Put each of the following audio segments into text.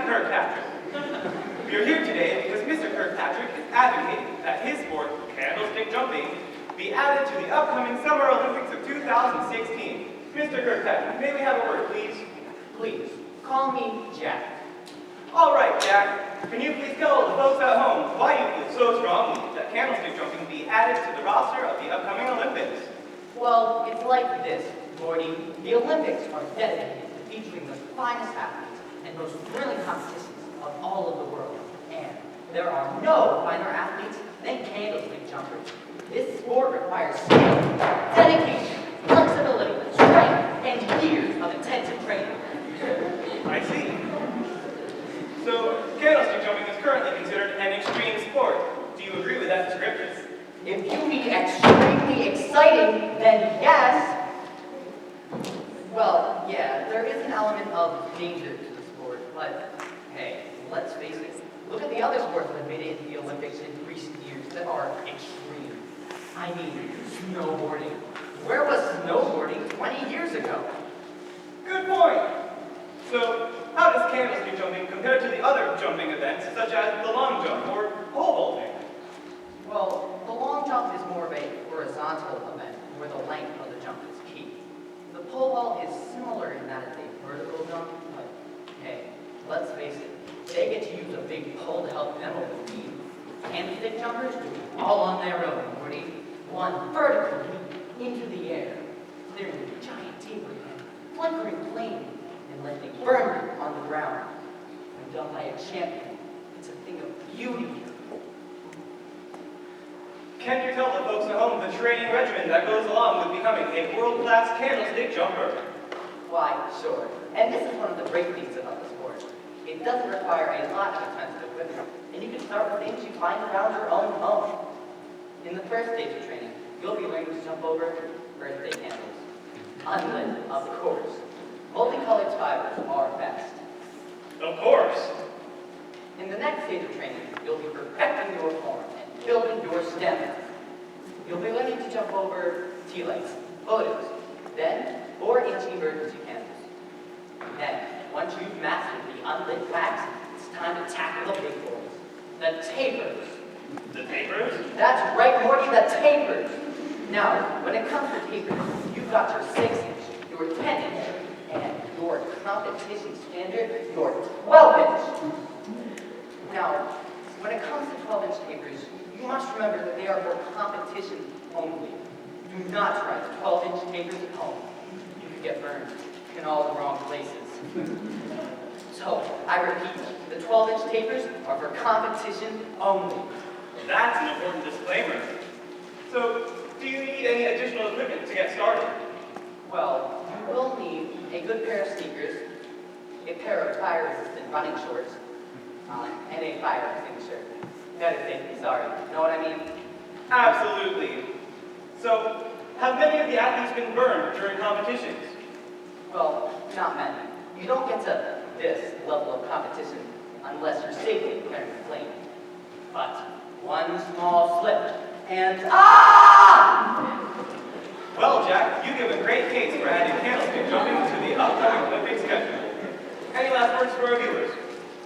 Kirkpatrick. We are here today because Mr. Kirkpatrick is advocating that his sport, candlestick jumping, be added to the upcoming Summer Olympics of 2016. Mr. Kirkpatrick, may we have a word, please? Please, call me Jack. All right, Jack. Can you please tell the folks at home why you feel so strongly that candlestick jumping be added to the roster of the upcoming Olympics? Well, it's like this, Gordy. The Olympics are dedicated to featuring the finest athletes and most thrilling competitions of all of the world. And there are no finer athletes than candlestick jumpers. This sport requires skill, dedication, flexibility, strength, and years of intensive training. I see. So, candlestick jumping is currently considered an extreme sport. Do you agree with that description? If you mean extremely exciting, then yes. Well, yeah, there is an element of danger to the sport, but hey, let's face it. Look at the other sports that have made it into the Olympics in recent years that are extreme. I mean, snowboarding. Where was snowboarding 20 years ago? Good point. So, how does candlestick jumping compare to the other jumping events, such as the long jump or pole vaulting? Well, the long jump is more of a horizontal event, where the length of the jump is key. The pole vault is similar in that it's a vertical jump, but hey, let's face it, they get to use a big pole to help them over the beam. Candlestick jumpers do it all on their own, Woody. One vertical leap into the air, clearing a giant tapering and flickering flame, and letting it burn on the ground. When done by a champion, it's a thing of beauty. Can you tell the folks at home the training regimen that goes along with becoming a world-class candlestick jumper? Why, sure. And this is one of the great things about the sport. It doesn't require a lot of expensive equipment, and you can start with things you find around your own home. In the first stage of training, you'll be learning to jump over birthday candles. Unlit, of course. Multicolored fibers are best. Of course. In the next stage of training, you'll be perfecting your form and building your stamina. You'll be learning to jump over tea lights, photos, then 4-inch emergency candles. Then, once you've mastered the unlit wax, it's time to tackle the big boys, the tapers. The tapers? That's right, Morty, the tapers. Now, when it comes to tapers, you've got your 6-inch, your 10-inch, and your competition standard, your 12-inch. Now, when it comes to 12-inch tapers, you must remember that they are for competition only. Do not try 12-inch tapers at home. You could get burned in all the wrong places. So, I repeat, the 12-inch tapers are for competition only. That's an important disclaimer. So, do you need any additional equipment to get started? Well, you will need a good pair of sneakers, a pair of fire-resistant running shorts, and a fire extinguisher. Better safety, sorry. Know what I mean? Absolutely. So, have many of the athletes been burned during competitions? Well, not many. You don't get to this level of competition unless you're safely carrying the flame. But one small slip, and Well, Jack, you give a great case for adding candlestick jumping to the upcoming Olympic schedule. Any last words for our viewers?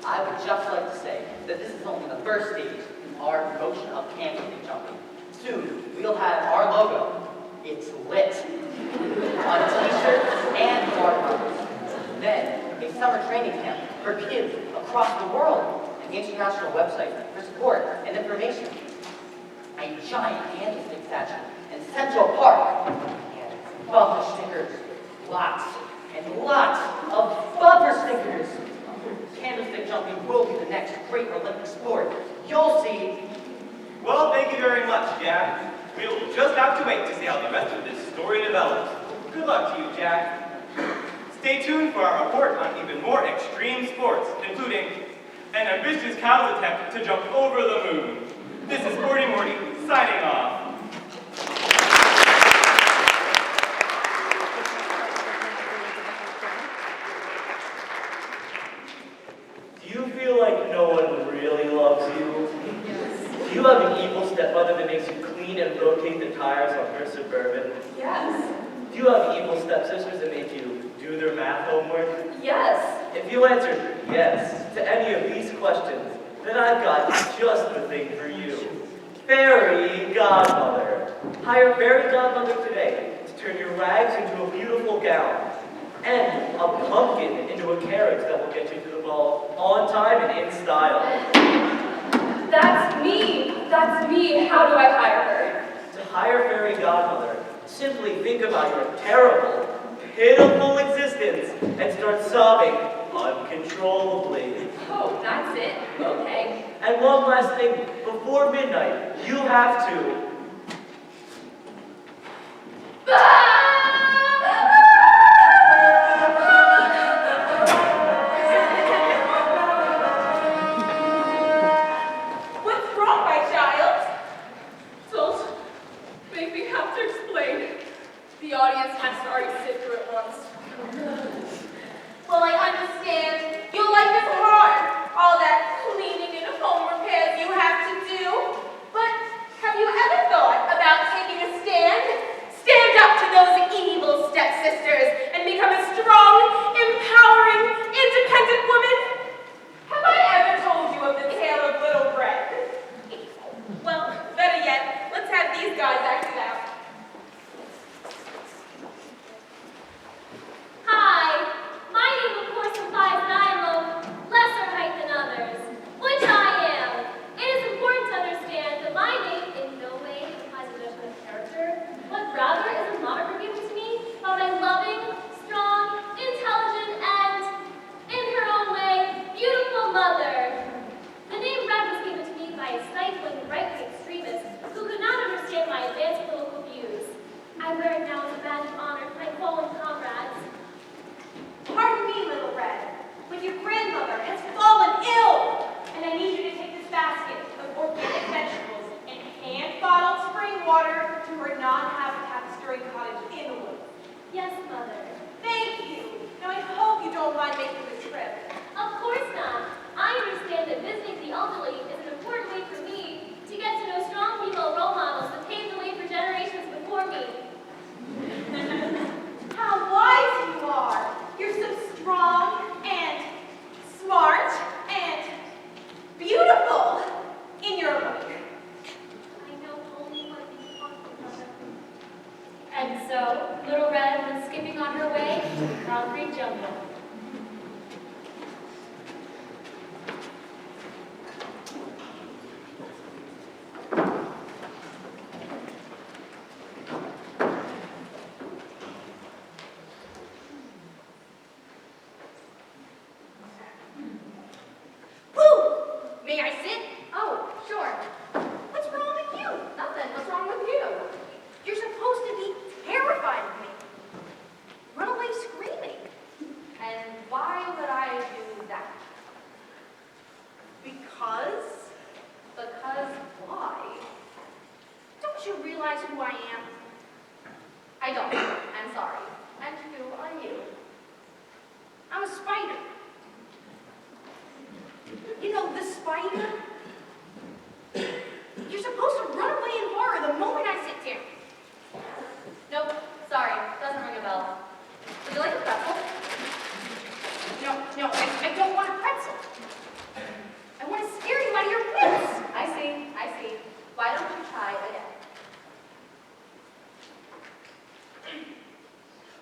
I would just like to say that this is only the first stage in our promotion of candlestick jumping. Soon, we'll have our logo. It's lit. On t-shirts and watercolors. Then, a summer training camp for kids across the world. An international website for support and information. A giant candlestick statue in Central Park. And bumper stickers. Lots and lots of bumper stickers. Candlestick jumping will be the next great Olympic sport. You'll see. Well, thank you very much, Jack. We'll just have to wait to see how the rest of this story develops. Good luck to you, Jack. Stay tuned for our report on even more extreme sports, including an ambitious cow's attempt to jump over the moon. This is Morty signing off. Do you feel like no one really loves you? Do you have an evil stepmother that makes you clean and rotate the tires on her Suburban? Yes. Do you have evil stepsisters that make you do their math homework? Yes. If you answered yes to any of these questions, then I've got just the thing for you. Fairy godmother. Hire fairy godmother today to turn your rags into a beautiful gown and a pumpkin into a carriage that will get you to the ball on time and in style. That's me. That's me. How do I hire her? To hire fairy godmother, simply think about your terrible, pitiful existence and start sobbing uncontrollably. Oh, that's it. Okay. And one last thing, before midnight, you have to What's wrong, my child? Don't make me have to explain. The audience has to already sit through it once. Well, I understand. Your life is hard. All that cleaning and home repairs you have to do. But have you ever thought about taking a stand? Stand up to those evil stepsisters and become a strong, empowering, independent woman? Have I ever told you of the tale of Little Bread? Well, better yet, let's have these guys act it out. Hi, my name of course implies that I am of lesser height than others, which I am. It is important to understand that my name in no way implies a judgment of character, but rather is a moniker given to me by my loving, strong, intelligent, and, in her own way, beautiful mother. The name Red was given to me by a stifling right-wing extremist who could not understand my advanced political views. I wear it now as a badge of honor for my fallen comrades. Pardon me, Little Red, but your grandmother has fallen ill, and I need you to take this basket of organic vegetables and hand-bottled spring water to her non-habitat stirring cottage in the woods. Yes, Mother. Thank you. Now I hope you don't mind making this trip. Of course not. I understand that visiting the elderly is an important way for me to get to know strong female role models that paved the way for generations before me. How wise you are! You're so strong and smart and beautiful in your way. I know only what you want, Mother. And so, Little Red went skipping on her way to the concrete jungle. Woo! May I sit? Oh, sure. What's wrong with you? Nothing. What's wrong with you? You're supposed to be terrified of me. Run away screaming. And why would I do that? Because? Because why? Don't you realize who I am? I don't. I'm sorry. And who are you? I'm a spider. You know, the spider? You're supposed to run away in horror the moment I sit down. Nope. Sorry. Doesn't ring a bell. Would you like a pretzel? No, I don't want a pretzel. I want to scare you out of your wits. I see. I see. Why don't you try again?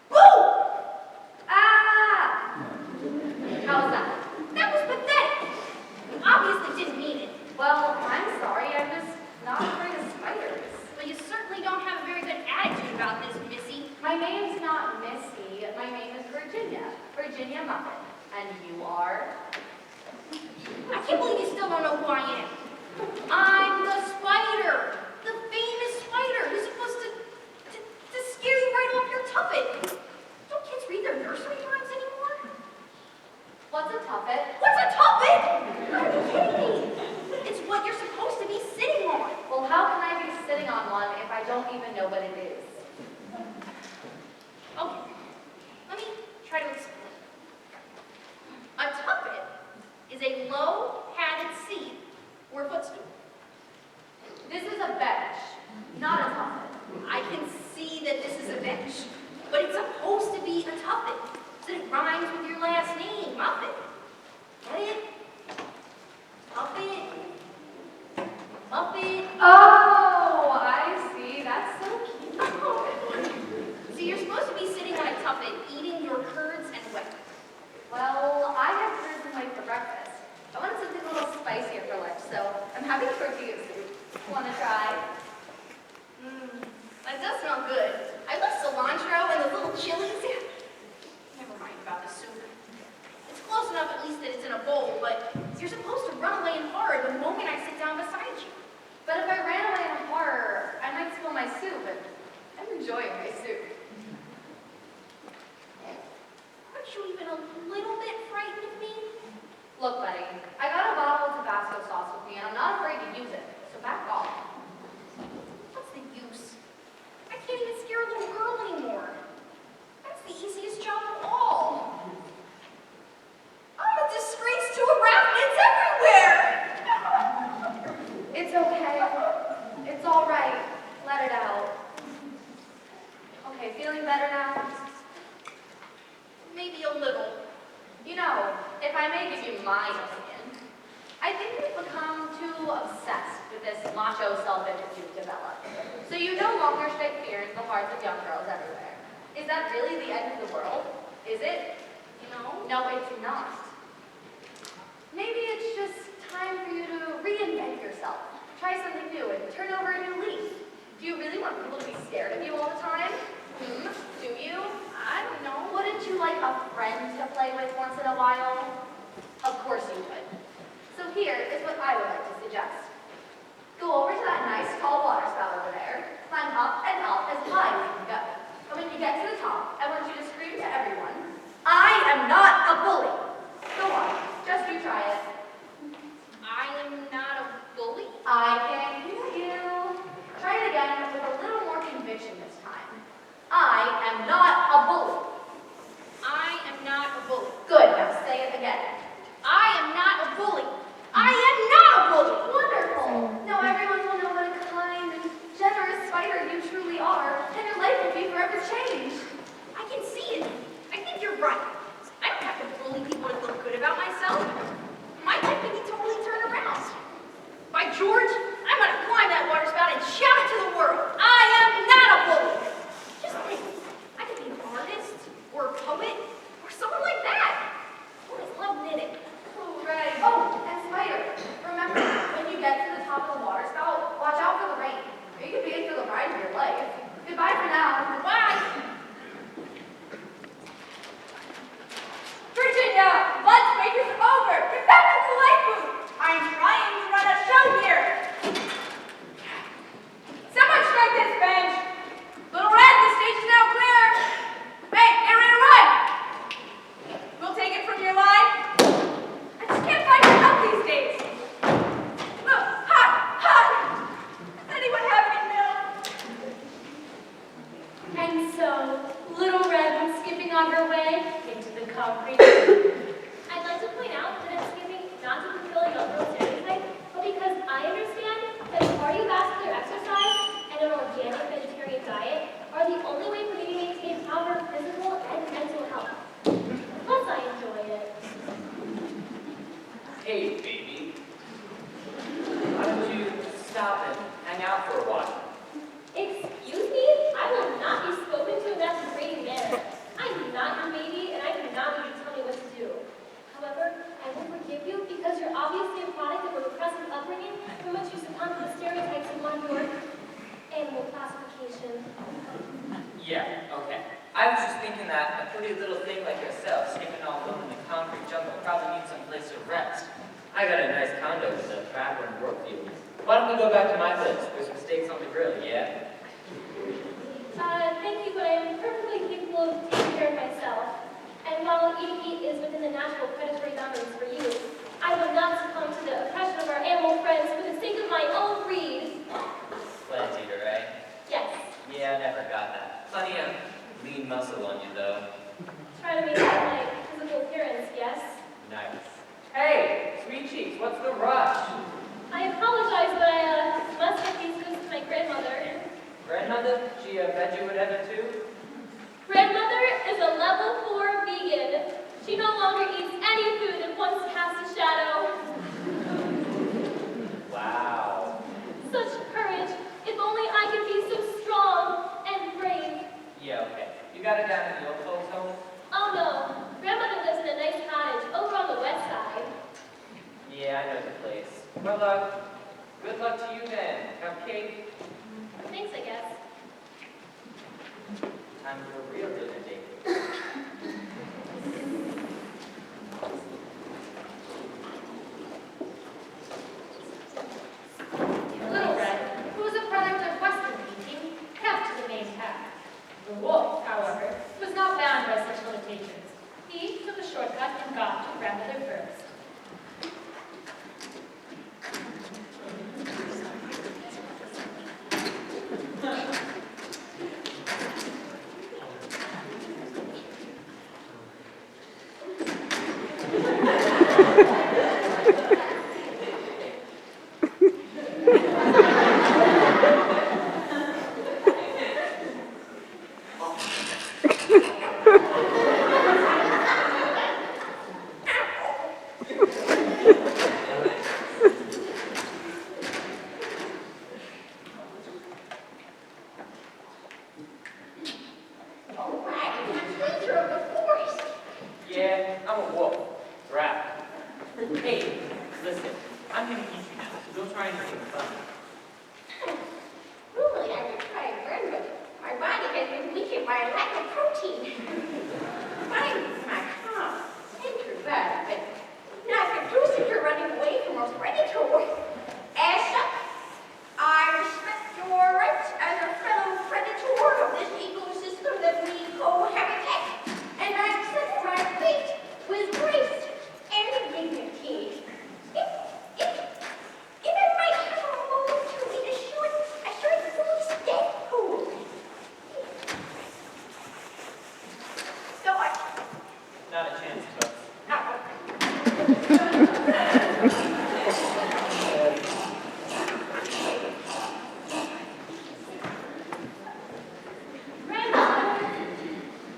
Boo! Ah! How was that? That was pathetic. You obviously didn't mean it. Well, I'm sorry. I'm just not afraid of spiders. Well, you certainly don't have a very good attitude about this, Missy. My name's not Missy. My name is Virginia. Virginia Muffin. And you are? I can't believe you still don't know who I am. I'm the spider. The famous spider who's supposed to scare you right off your tuffet. Don't kids read their nursery rhymes anymore? What's a tuffet? What's a tuffet? Are you kidding me? It's what you're supposed to be sitting on. Well, how can I be sitting on one if I don't even know what it is? Okay, let me try to explain. A tuffet is a low-padded Muppet. Muppet. Oh, I see. That's so cute. So you're supposed to be sitting on a tuffet eating your curds and whey. Well, I had curds and whey for breakfast. I wanted something a little spicier for lunch, so I'm having tortilla soup. Want to try? That does smell good. I love cilantro and those little chilies. Never mind about the soup. It's close enough at least that it's in a bowl, but you're supposed to run away in horror the moment I sit down beside you. But if I ran away in horror, I might spill my soup, and I'm enjoying my soup. Aren't you even a little bit frightened of me? Look, buddy, I got a bottle of Tabasco sauce with me, and I'm not afraid to use it, so back off. What's the use? I can't even scare a little girl anymore. That's the easiest job of all. I'm a disgrace to arachnids everywhere! It's okay. It's all right. Let it out. Okay, feeling better now? Maybe a little. You know, if I may give you my opinion, I think we've become too obsessed with this macho self-image you've developed. So you no longer strike fear into the hearts of young girls everywhere. Is that really the end of the world? Is it? No, it's not. Maybe it's just time for you to reinvent yourself. Try something new and turn over a new leaf. Do you really want people to be scared of you all the time? Do you? I don't know. Wouldn't you like a friend to play with once in a while? Of course you would. So here is what I would like to suggest. Go over to that nice tall water spout over there, climb up and up as high as you can go. And when you get to the top, I want you to scream to everyone, "I am not a bully." Go on, just you try it. I am not a bully? I can hear you. Try it again with a little more conviction this time. I am not a bully. I am not a bully. Good, now say it again. I am not a bully. I am not a bully. Wonderful. Now everyone will know what a kind and generous fighter you truly are, and your life will be forever changed. I can see it. I think you're right. I don't have to bully people to feel good about myself. My life can be totally turned around. By George, I'm going to climb that water spout and shout it to the world. I am not a bully. Just think, I could be an artist, or a poet, or someone like that. I always love knitting. Hooray. Oh, and Spider, remember, when you get to the top of the water spout, watch out for the rain. You could be in for the ride of your life. Goodbye for now. Goodbye. Virginia, lunch break is over. Get back to the light booth. I'm trying to run a show here. Someone strike this bench. Little Red, the stage is now clear. Hey, get ready to run. We'll take it from your line. I just can't find your help these days. Look, hot, hot. Does anyone have any milk? And so, Little Red went skipping on her way into the concrete. I'd like to point out that I'm skipping not to fulfill a young girl stereotype, but because I understand that cardiovascular exercise and an organic vegetarian diet are the only way for me to maintain proper physical and mental health. Plus, I enjoy it. Hey, baby. Why don't you stop and hang out for a while? Excuse me? I will not be spoken to in that degrading manner. I'm not your baby, and I do not need you to tell me what to do. However, I will forgive you because you're obviously a product of a repressive upbringing from which you succumb to the stereotypes of one of your animal classification. Yeah, okay. I was just thinking that a pretty little thing like yourself, skipping all alone in the concrete jungle, probably needs some place to rest. I got a nice condo with a background work field. Why don't we go back to my place? There's some steaks on the grill, yeah? Thank you, but I am perfectly capable of taking care of myself. And while eating meat is within the natural predatory boundaries for you, I will not succumb to the oppression of our animal friends for the sake of my own breed. Plant eater, right? Yes. Yeah, I never got that. Plenty of lean muscle on you, though. Try to maintain my physical appearance, yes? Nice. Hey, sweet cheeks, what's the rush? I apologize, but I must get these goods to my grandmother. Grandmother, she fed you with heaven too? Grandmother is a level 4 vegan. She no longer eats any food that once cast a shadow. Well, good luck to you then, Cupcake. Thanks, I guess. Time for a real dinner date. Little Red, who was a product of Western thinking, kept to the main path. The wolf, however, was not bound by such limitations. He took a shortcut and got to grandmother first. Yeah, I'm a wolf. Rat. Hey, listen, I'm gonna eat you now, so don't try anything funny. Normally, I would try and burn, but my body has been weakened by a lack of protein. Finally, my calm center that, but not conducive to running away from a predator. As such, I respect your rights as a fellow predator of this ecosystem that we cohabitate, and I accept my fate with grace and dignity. If I might have a moment to lead a short food deadpool. Go on. Not a chance, Tooks.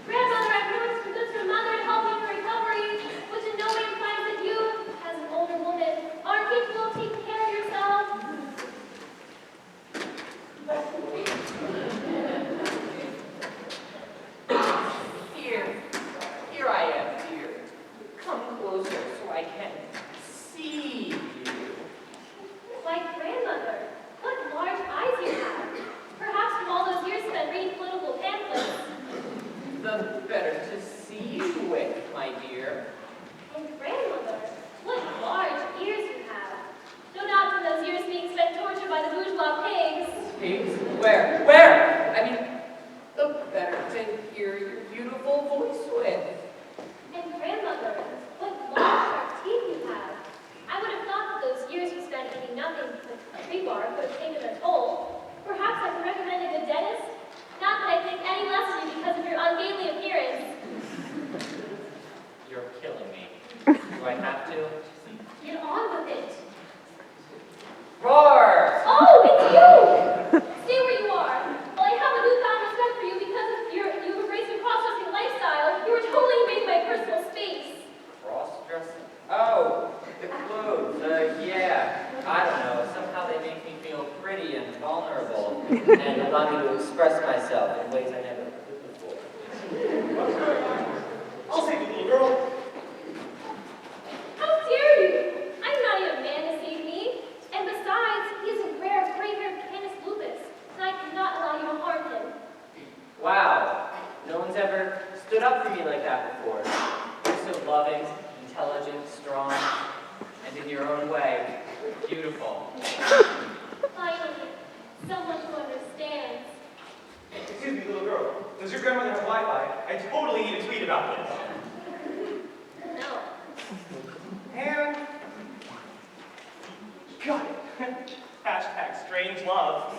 Grandmother, I've noticed some goods from mother to help you in your recovery, which in no way implies that you, as an older woman, aren't capable of taking care of yourself. Here I am, dear. Come closer so I can see you. Why, grandmother, what large eyes you have. Perhaps from all those years spent reading political pamphlets. The better to see you with, my dear. And grandmother, what large ears you have. No doubt from those years being spent tortured by the bourgeois pigs. Pigs? Where? I mean, the better to hear your beautiful voice with. And grandmother, what long sharp teeth you have. I would have thought that those years you spent eating nothing but tree bark would have taken their toll. Perhaps I can recommend a good dentist. Not that I think any less of you because of your ungainly appearance. You're killing me. Do I have to? Get on with it. Roar! Oh, it's you! Stay where you are. Well, I have a newfound respect for you because of you've embraced your cross-dressing lifestyle. You were totally invading my personal space. Cross-dressing? Oh, the clothes. Yeah. I don't know. Somehow they make me feel pretty and vulnerable and allow me to express myself in ways I never could before. I'll save you, little girl. How dare you? I'm not even a man to save me. And besides, he has a rare gray-haired canis lupus, and I cannot allow you to harm him. Wow. No one's ever stood up for me like that before. You're so loving, intelligent, strong, and in your own way, beautiful. Finally, someone who understands. Excuse me, little girl. Does your grandmother have Wi-Fi? I totally need to tweet about this. No. And got it. Hashtag strange love.